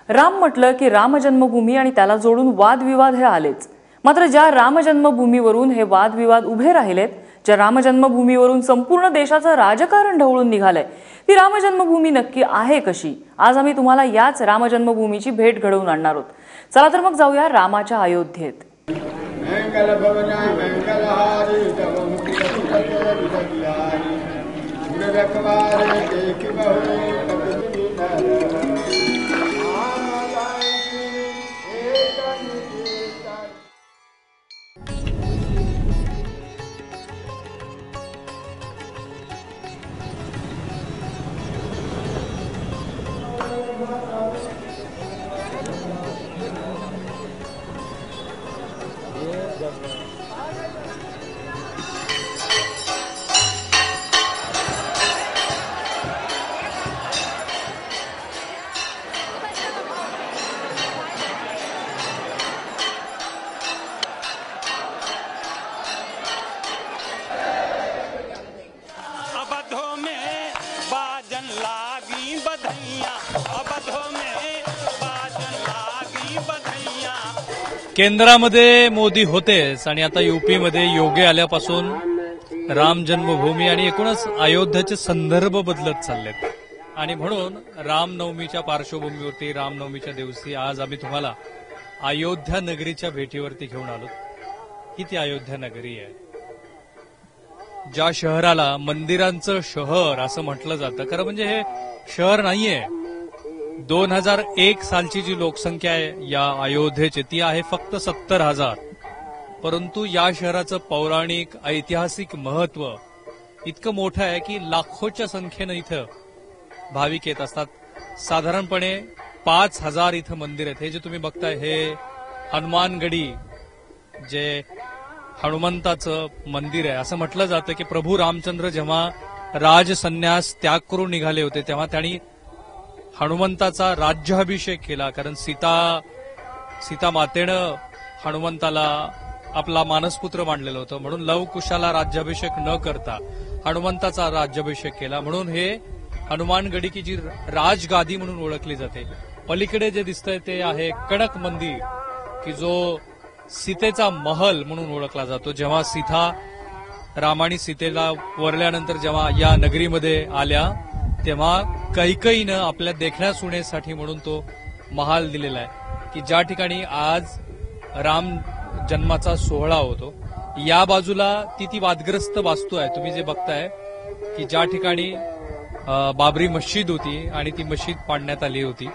राम म्हटलं की राम जन्मभूमी आणि त्याला जोडून वादविवाद हे आलेच। मात्र ज्या राम जन्मभूमीवरून हे वादविवाद उभे राहिलेत, ज्या राम जन्मभूमीवरून संपूर्ण देशाचं राजकारण ढवळून निघालंय, ती राम जन्मभूमी नक्की आहे कशी? आज आम्ही तुम्हाला याच राम जन्मभूमीची भेट घडवून आणणार आहोत। चला तर मग जाऊया रामाच्या अयोध्येत। केंद्रामध्ये मोदी होतेच आणि आता यूपीमध्ये योगी आल्यापासून राम जन्मभूमी आणि एकूणच अयोध्येचे संदर्भ बदलत चाललेत। आणि म्हणून रामनवमीच्या पार्श्वभूमीवरती, रामनवमीच्या दिवशी आज आम्ही तुम्हाला अयोध्या नगरीच्या भेटीवरती घेऊन आलो। ही ती अयोध्या नगरी आहे, ज्या शहराला मंदिरांचं शहर असं म्हटलं जातं। खरं म्हणजे हे शहर नाहीये। 2001 सालची जी लोकसंख्या आहे या अयोध्येची ती आहे फक्त 70,000, परंतु या शहराचं पौराणिक ऐतिहासिक महत्व इतकं मोठं आहे की लाखोच्या संख्येनं इथं भाविक येत असतात। साधारणपणे 5,000 इथं मंदिर आहेत। हे जे तुम्ही बघताय हे हनुमानगडी, जे हनुमंताचं मंदिर आहे। असं म्हटलं जातं की प्रभू रामचंद्र जेव्हा राजसन्यास त्याग करून निघाले होते तेव्हा त्यांनी हनुमंताचा राज्याभिषेक केला, कारण सीता मातेनं हनुमंताला आपला मानसपुत्र मानलेलं होतं। म्हणून लवकुशाला राज्याभिषेक न करता हनुमंताचा राज्याभिषेक केला। म्हणून हे हनुमानगडी की जी राजगादी म्हणून ओळखली जाते। पलीकडे जे दिसतंय ते आहे कणक मंदिर, की जो सीतेचा महल म्हणून ओळखला जातो। जेव्हा रामाने सीतेला वरल्यानंतर जेव्हा या नगरीमध्ये आल्या तेव्हा कैकेयीनं आपल्या देखण्या सुनेसाठी म्हणून तो महाल दिलेला आहे, की ज्या ठिकाणी आज राम जन्माचा सोहळा होतो। या बाजूला ती वादग्रस्त वास्तू आहे, तुम्ही जे बघताय की ज्या ठिकाणी बाबरी मस्जिद होती आणि ती मस्जिद पाडण्यात आली होती।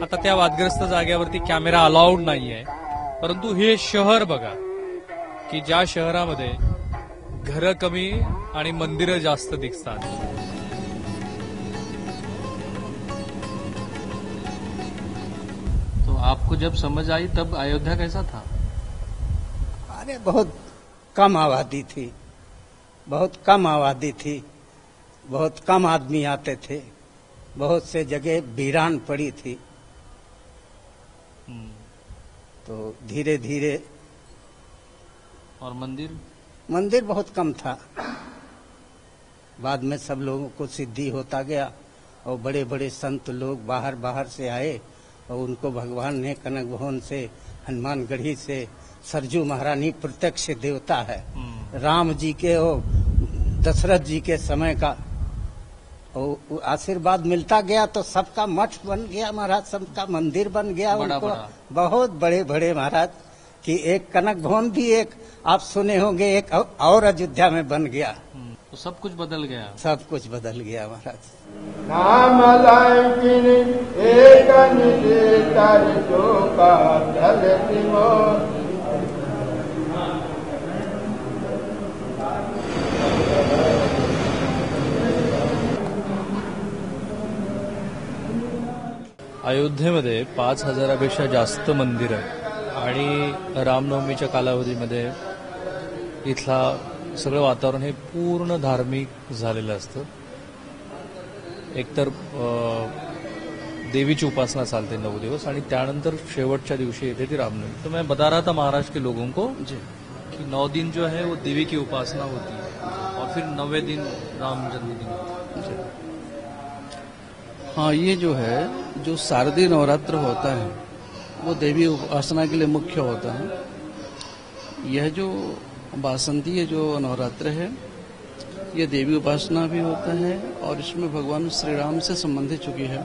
आता त्या वादग्रस्त जागेवरती कॅमेरा अलाउड नाहीये, परंतु हे शहर बघा की ज्या शहरामध्ये घरं कमी आणि मंदिरं जास्त दिसतात। आपको जब समझ आई तब अयोध्या कैसा था? अरे बहुत कम आबादी थी, बहुत कम आबादी थी, बहुत कम आदमी आते थे, बहुत से जगह वीरान पड़ी थी। तो धीरे धीरे और मंदिर बहुत कम था। बाद में सब लोगों को सिद्धि होता गया और बड़े बड़े संत लोग बाहर से आए और उनको भगवान ने कनक भवन से, हनुमानगढ़ी से, सरजू महारानी प्रत्यक्ष देवता है राम जी के और दशरथ जी के समय का, और आशीर्वाद मिलता गया तो सबका मठ बन गया महाराज, सबका मंदिर बन गया। उनको बहुत बड़े बड़े महाराज कि एक कनक भवन भी एक आप सुने होंगे एक और अयोध्या में बन गया। तो सब कुछ बदल गया, सब कुछ बदल गया महाराज। नाम एक अयोध्येमध्ये 5,000पेक्षा जास्त मंदिर आहे आणि रामनवमीच्या कालावधीमध्ये इथला सगळं वातावरण हे पूर्ण धार्मिक झालेलं असतं। एकतर देवीची उपासना चालते 9 दिवस आणि त्यानंतर शेवटच्या दिवशी येते ती रामनवमी। तो मैं बता रहा था महाराज के लोगों को कि 9 दिन जो है वो देवी की उपासना होती है और फिर 9वें दिन राम जन्मदिन होता है। हाँ, ये जो है जो शारदीय नवरात्र होता है वो देवी उपासना के लिए मुख्य होता है। यह जो वासंतीय जो नवरात्र है ये देवी उपासना भी होता है और इसमें भगवान श्री राम से संबंधित चुकी है।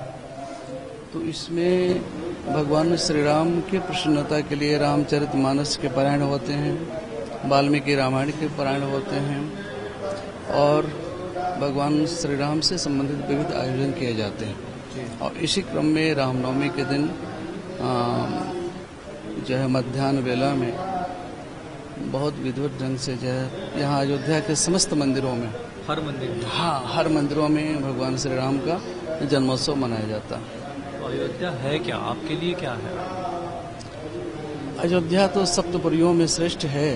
तो इसमें भगवान श्री राम की प्रसन्नता के लिए रामचरितमानस के पारायण होते हैं, वाल्मीकि रामायण के पारायण होते हैं और भगवान श्री राम से संबंधित विविध आयोजन किए जाते हैं। और इसी क्रम में रामनवमी के दिन जो है मध्याह्न वेला में बहुत विधिवत ढंग से जो है यहाँ अयोध्या के समस्त मंदिरों में, हर मंदिर में, हाँ हर मंदिरों में भगवान श्री राम का जन्मोत्सव मनाया जाता है। अयोध्या है क्या, आपके लिए क्या है? अयोध्या तो सप्तपुरियों में श्रेष्ठ है।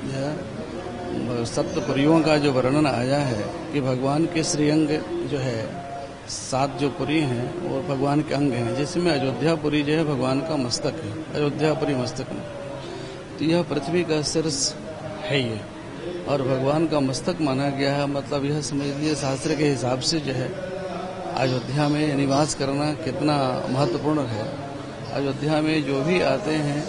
यह सप्तपुरियों का जो वर्णन आया है कि भगवान के श्रीअंग जो है 7 जो पुरी हैं वो भगवान के अंग हैं, जिसमें अयोध्यापुरी जो है भगवान का मस्तक है, अयोध्यापुरी मस्तक में। तो यह पृथ्वी का शीर्ष है ये और भगवान का मस्तक माना गया है। मतलब यह समझ लीजिए शास्त्र के हिसाब से जो है अयोध्या में निवास करना कितना महत्वपूर्ण है। अयोध्या में जो भी आते हैं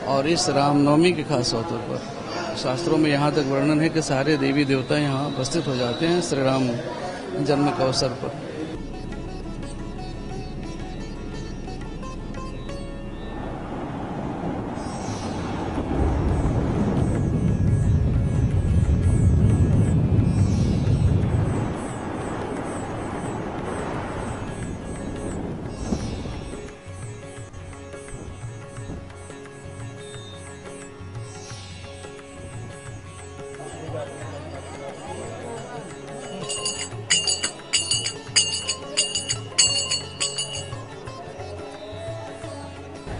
और इस रामनवमी के खास अवसर पर शास्त्रों में यहाँ तक वर्णन है कि सारे देवी देवता यहाँ उपस्थित हो जाते हैं श्री राम जन्म के अवसर पर।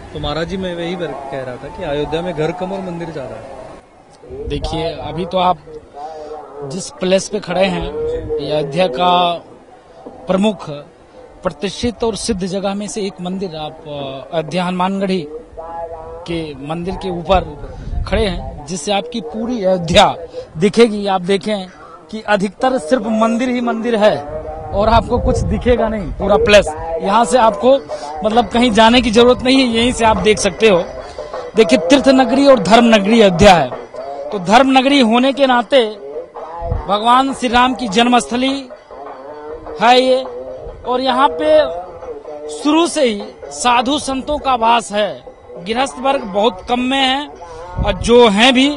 तो महाराज जी मैं वही कह रहा था कि अयोध्या में घर कम और मंदिर ज्यादा है। देखिए अभी तो आप जिस प्लेस पे खड़े हैं ये अयोध्या का प्रमुख प्रतिष्ठित और सिद्ध जगह में से एक मंदिर, आप अयोध्या हनुमानगढ़ी के मंदिर के ऊपर खड़े हैं, जिससे आपकी पूरी अयोध्या दिखेगी। आप देखें कि अधिकतर सिर्फ मंदिर ही मंदिर है और आपको कुछ दिखेगा नहीं, पूरा प्लेस। यहाँ से आपको मतलब कहीं जाने की जरूरत नहीं है, यहीं से आप देख सकते हो। देखिए तीर्थ नगरी और धर्म नगरी अयोध्या है, तो धर्म नगरी होने के नाते भगवान श्री राम की जन्मस्थली है ये, और यहाँ पे शुरू से ही साधु संतों का वास है। गृहस्थ वर्ग बहुत कम में है और जो हैं भी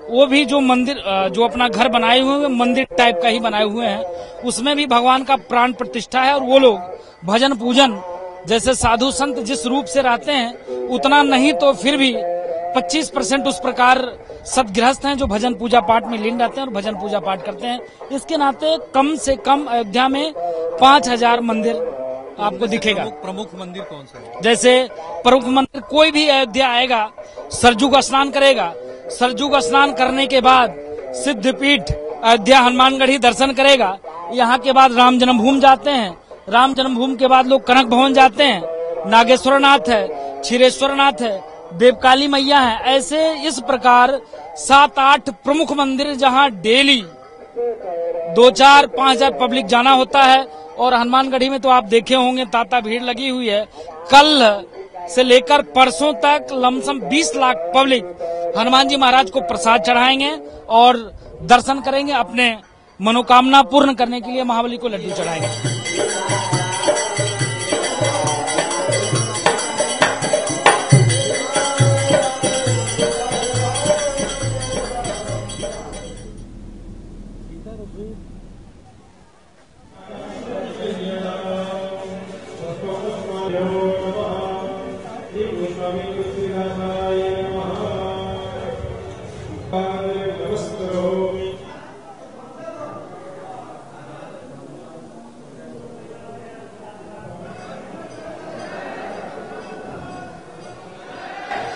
वो भी जो मंदिर जो अपना घर बनाए हुए हैं मंदिर टाइप का ही बनाए हुए हैं, उसमें भी भगवान का प्राण प्रतिष्ठा है। और वो लोग भजन पूजन जैसे साधु संत जिस रूप से रहते हैं उतना नहीं तो फिर भी 25% उस प्रकार सदगृहस्थ हैं जो भजन पूजा पाठ में लीन रहते हैं और भजन पूजा पाठ करते हैं। इसके नाते कम से कम अयोध्या में 5000 मंदिर आपको दिखेगा। प्रमुख मंदिर कौन सा है? जैसे प्रमुख मंदिर कोई भी अयोध्या आएगा सरजू का स्नान करेगा, सरजू का स्नान करने के बाद सिद्धपीठ अयोध्या हनुमानगढ़ी दर्शन करेगा। यहाँ के बाद राम जन्मभूमि जाते हैं, राम जन्मभूमि के बाद लोग कनक भवन जाते हैं, नागेश्वरनाथ है, क्षीरेश्वरनाथ है, देवकाली मैया है। ऐसे इस प्रकार 7-8 प्रमुख मंदिर जहाँ डेली 2-4-5 पब्लिक जाना होता है। और हनुमानगढ़ी में तो आप देखे होंगे ताता भीड़ लगी हुई है। कल से लेकर परसों तक लमसम 20 लाख पब्लिक हनुमान जी महाराज को प्रसाद चढ़ाएंगे और दर्शन करेंगे, अपने मनोकामना पूर्ण करने के लिए महाबली को लड्डू चढ़ाएंगे।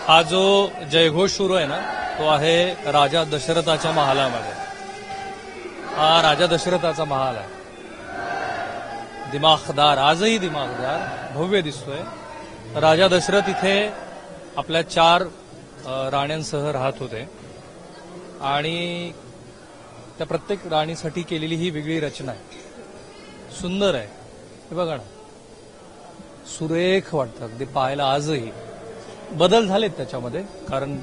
हा जो जयघोष सुरू आहे ना तो आहे राजा दशरथाच्या महालामध्ये। हा राजा दशरथाचा महाल आहे, दिमाखदार, आजही दिमाखदार, भव्य दिसतोय। राजा दशरथ इथे आपल्या 4 राण्यांसह राहत होते आणि त्या प्रत्येक राणीसाठी केलेली ही वेगळी रचना आहे, सुंदर आहे। हे बघा ना, सुरेख वाटतं अगदी पाहायला आजही. बदल झालेत त्याच्यामध्ये, कारण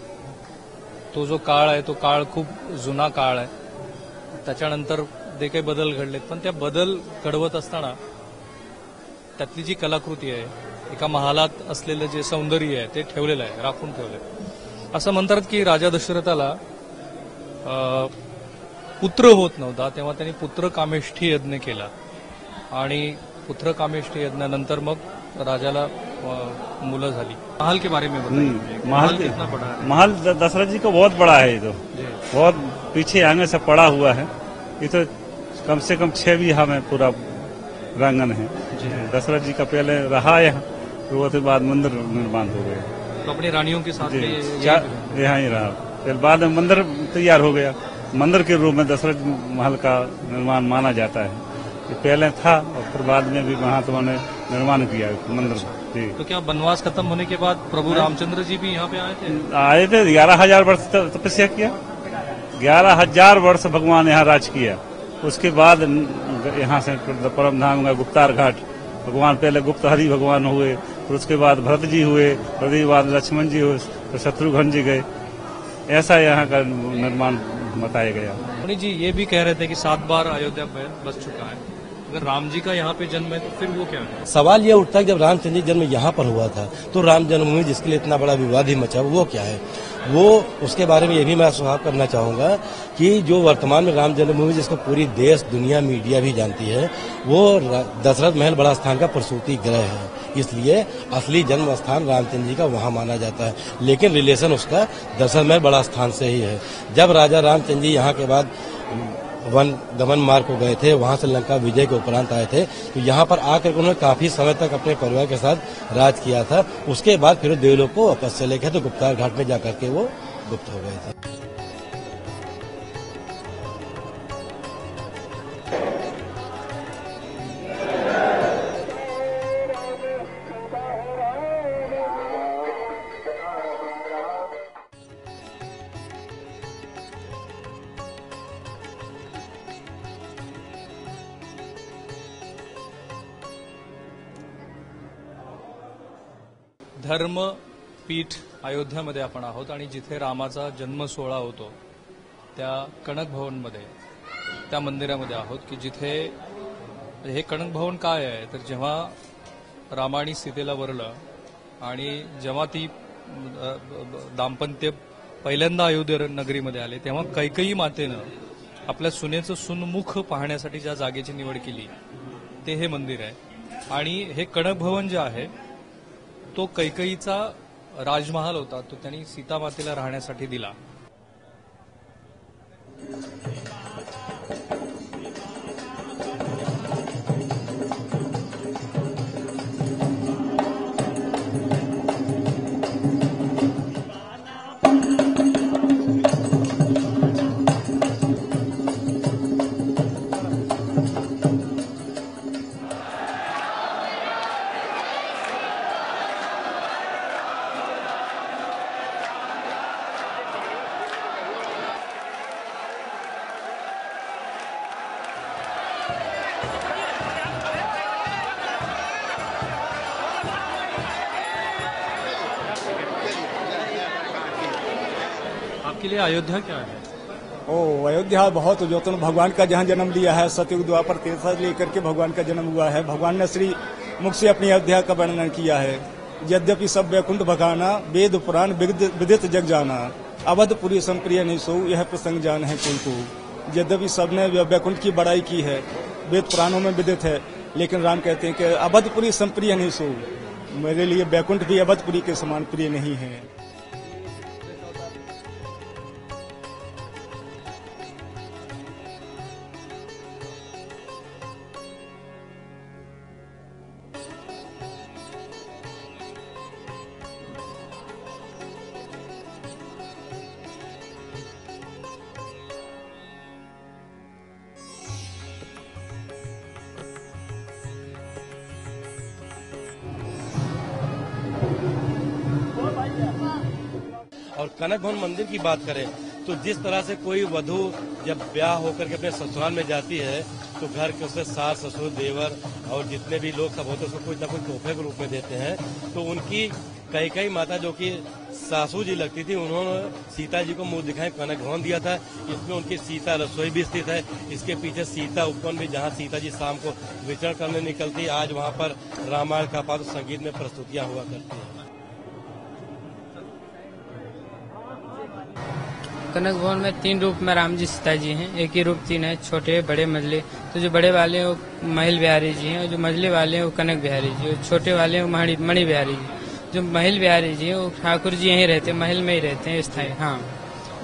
तो जो काळ आहे तो काळ खूप जुना काळ आहे. त्याच्यानंतर जे काही बदल घडलेत, पण त्या बदल घडवत असताना त्यातली जी कलाकृती आहे, एका महालात असलेलं जे सौंदर्य आहे ते ठेवलेलं आहे, राखून ठेवलंय. असं म्हणतात की राजा दशरथाला पुत्र होत नव्हता, तेव्हा त्यांनी पुत्र कामेष्ठी यज्ञ केला आणि पुत्र कामेष्ठी यज्ञानंतर मग राजाला मुलं झाली. महल के बारे में बताइए. महल कितना बड़ा है? महल दशरथ जी का बहुत बड़ा है. ये तो बहुत पीछे आंगन से पड़ा हुआ है. ये तो कम से कम 6 बीघा में पूरा प्रांगण है. दशरथ जी का पहले रहा यहाँ, फिर उसके बाद मंदिर निर्माण हो गया. तो अपनी रानियों के साथ यहाँ ही रहा. फिर बाद में मंदिर तैयार हो गया. मंदिर के रूप में दशरथ महल का निर्माण माना जाता है. ये पहले था और फिर बाद में भी महात्मा ने निर्माण किया मंदिर. जी. तो क्या बनवास खत्म होने के बाद प्रभु रामचंद्र जी भी यहाँ पे आए थे? आए थे. 11,000 वर्ष तपस्या किया. 11,000 वर्ष भगवान यहाँ राज किया. उसके बाद यहाँ से परम धाम का गुप्तार घाट, भगवान पहले गुप्त हरि भगवान हुए, फिर उसके बाद भरत जी हुए, फिर उसके बाद लक्ष्मण जी हुए, फिर शत्रुघ्न जी गए. ऐसा यहाँ का निर्माण बताया गया. मणि जी ये भी कह रहे थे कि 7 बार अयोध्या बस चुका है. अगर राम जी का यहाँ पे जन्म है तो फिर वो क्या है? सवाल ये उठता है कि जब रामचंद्र जी जन्म यहाँ पर हुआ था तो राम जन्मभूमि जिसके लिए इतना बड़ा विवाद ही मचा वो क्या है? वो उसके बारे में ये भी मैं सुझाव करना चाहूंगा कि जो वर्तमान में राम जन्मभूमि जिसको पूरी देश दुनिया मीडिया भी जानती है, वो दशरथ महल बड़ा स्थान का प्रसूति गृह है. इसलिए असली जन्म स्थान रामचंद्र जी का वहां माना जाता है, लेकिन रिलेशन उसका दशरथ महल बड़ा स्थान से ही है. जब राजा रामचंद्र जी यहाँ के बाद वन गमन मार्ग को गए थे, वहां से लंका विजय के उपरांत आए थे, तो यहाँ पर आकर उन्होंने काफी समय तक अपने परिवार के साथ राज किया था. उसके बाद फिर देवलोक को वापस चले गए तो गुप्तार घाट में जाकर के वो गुप्त हो गए थे. धर्मपीठ अयोध्यामध्ये आपण आहोत आणि जिथे रामाचा जन्म सोहळा होतो त्या कनक भवनमध्ये, त्या मंदिरामध्ये आहोत की जिथे हे कनक भवन काय आहे तर जेव्हा रामाने सीतेला वरलं आणि जेव्हा ती दाम्पत्य पहिल्यांदा अयोध्या नगरीमध्ये आले तेव्हा कैकेयी मातेनं आपल्या सुनेचं सुनमुख पाहण्यासाठी ज्या जागेची निवड केली ते हे मंदिर आहे. आणि हे कनक भवन जे आहे तो कैकेयीचा राजमहाल होता, तो त्यांनी सीता मातेला राहण्यासाठी दिला. आपके लिए अयोध्या क्या है? अयोध्या बहुत जो तो भगवान का जहाँ जन्म लिया है, सतयुग द्वापर तीर्थ लेकर के भगवान का जन्म हुआ है. भगवान ने श्री मुख से अपनी अयोध्या का वर्णन किया है. यद्यपि सब वैकुंठ भगाना, वेद पुराण विदित जग जाना, अवधपुरी संप्रिय नहीं सो यह प्रसंग जान है कोई को. यद्यपि सबने वैकुंठ की बड़ाई की है, वेद पुराणों में विदित है, लेकिन राम कहते हैं कि अवधपुरी संप्रिय नहीं सो. मेरे लिए वैकुंठ भी अवधपुरी के समान प्रिय नहीं है. और कनक भवन मंदिर की बात करें तो जिस तरह से कोई वधु जब ब्याह होकर के अपने ससुराल में जाती है तो घर के उसके सास ससुर देवर और जितने भी लोग सब होते हैं उसको कुछ ना कुछ तोहफे के रूप में देते हैं। तो उनकी कई माता जो कि सासू जी लगती थी, उन्होंने सीता जी को मुंह दिखाए कनक भवन दिया था। इसमें उनकी सीता रसोई भी स्थित है। इसके पीछे सीता उपवन भी, जहां सीता जी शाम को विचरण करने निकलती, आज वहां पर रामायण का पात्र संगीत में प्रस्तुतियां हुआ करती है। कनक भवन में 3 रूप में राम जी सीता जी हैं। एक ही रूप 3 है, छोटे बड़े मझले। तो जो बड़े वाले हैं वो महल बिहारी जी हैं और जो मझले वाले हैं वो कनक बिहारी जी, और छोटे वाले हैं वो मणि बिहारी जी। जो महल बिहारी जी हैं वो ठाकुर जी यहीं रहते हैं, महल में ही रहते हैं स्थायी। हाँ,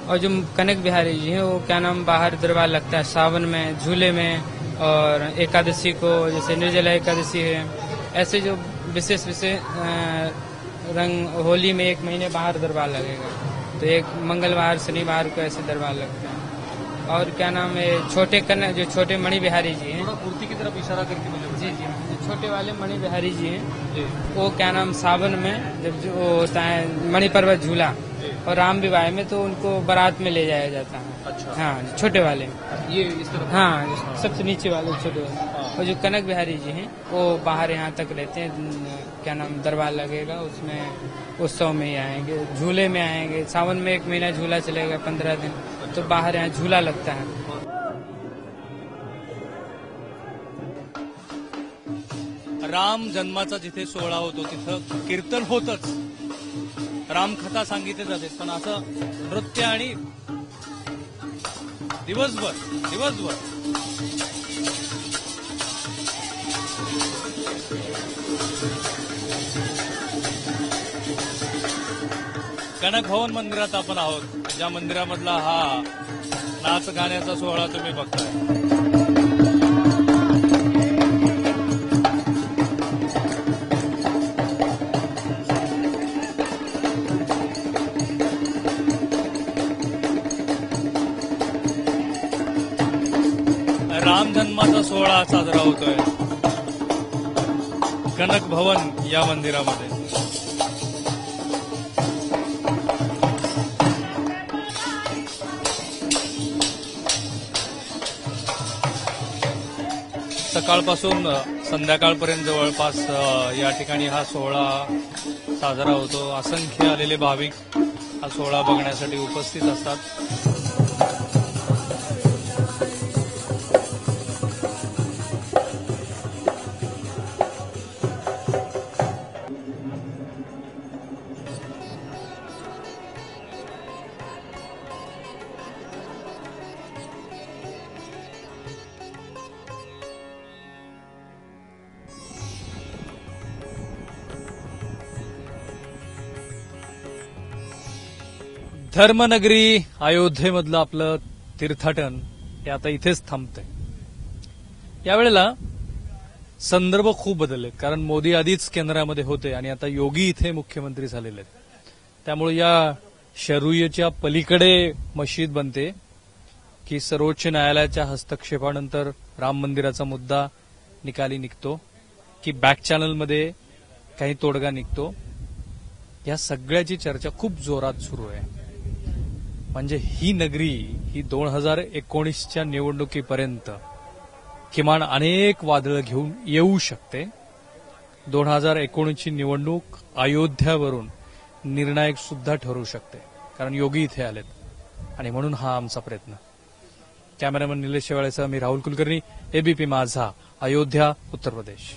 और जो कनक बिहारी जी हैं वो क्या नाम बाहर दरबार लगता है सावन में, झूले में, और एकादशी को जैसे निर्जला एकादशी है, ऐसे जो विशेष रंग होली में 1 महीने बाहर दरबार लगेगा। तो एक मंगलवार शनिवार को ऐसे दरबार लगता है। और क्या नाम है छोटे कन्या जो छोटे मणि बिहारी जी हैं, मूर्ति की तरफ इशारा करके मुझे जी जो छोटे वाले मणि बिहारी जी हैं वो क्या नाम सावन में जब जो होता है मणि पर्वत झूला और राम विवाह में तो उनको बारात में ले जाया जाता है। अच्छा। हाँ, छोटे वाले ये इस तरफ। हाँ, सबसे नीचे वाले छोटे वाले। और जो कनक बिहारी जी हैं वो बाहर यहाँ तक रहते हैं, क्या नाम दरबार लगेगा उसमें उत्सव में ही आएंगे, झूले में आएंगे। सावन में 1 महीना झूला चलेगा 15 दिन, तो बाहर यहाँ झूला लगता है। राम जन्माचा जिथे सोहळा होतो तिथं कीर्तन होतच, रामकथा सांगितली जाते, पण असं नृत्य आणि दिवसभर कनक भवन मंदिरात आपण आहोत, ज्या मंदिरामधला हा नाच गाण्याचा सोहळा तुम्ही बघताय। राम जन्माचा सोहळा साजरा होतोय कनक भवन या मंदिरामध्ये। सकाळपासून संध्याकाळपर्यंत जवळपास या ठिकाणी हा सोहळा साजरा होतो। असंख्य आलेले भाविक हा सोहळा बघण्यासाठी उपस्थित असतात। धर्मनगरी अयोध्येमधलं आपलं तीर्थाटन हे आता इथेच थांबतंय। यावेळेला संदर्भ खूप बदललेत, कारण मोदी आधीच केंद्रामध्ये होते आणि आता योगी इथे मुख्यमंत्री झालेले आहेत। त्यामुळे या शरूयेच्या पलीकडे मशीद बनते की सर्वोच्च न्यायालयाच्या हस्तक्षेपानंतर राम मंदिराचा मुद्दा निकाली निघतो की बॅक चॅनलमध्ये काही तोडगा निघतो, या सगळ्याची चर्चा खूप जोरात सुरू आहे। म्हणजे ही नगरी ही 2019च्या निवडणुकीपर्यंत किमान अनेक वादळं घेऊन येऊ शकते। 2019ची निवडणूक अयोध्यावरून निर्णायक सुद्धा ठरू शकते, कारण योगी इथे आलेत आणि म्हणून हा आमचा प्रयत्न। कॅमेरामन निलेश शेवाळेसह मी राहुल कुलकर्णी, एबीपी माझा, अयोध्या, उत्तर प्रदेश।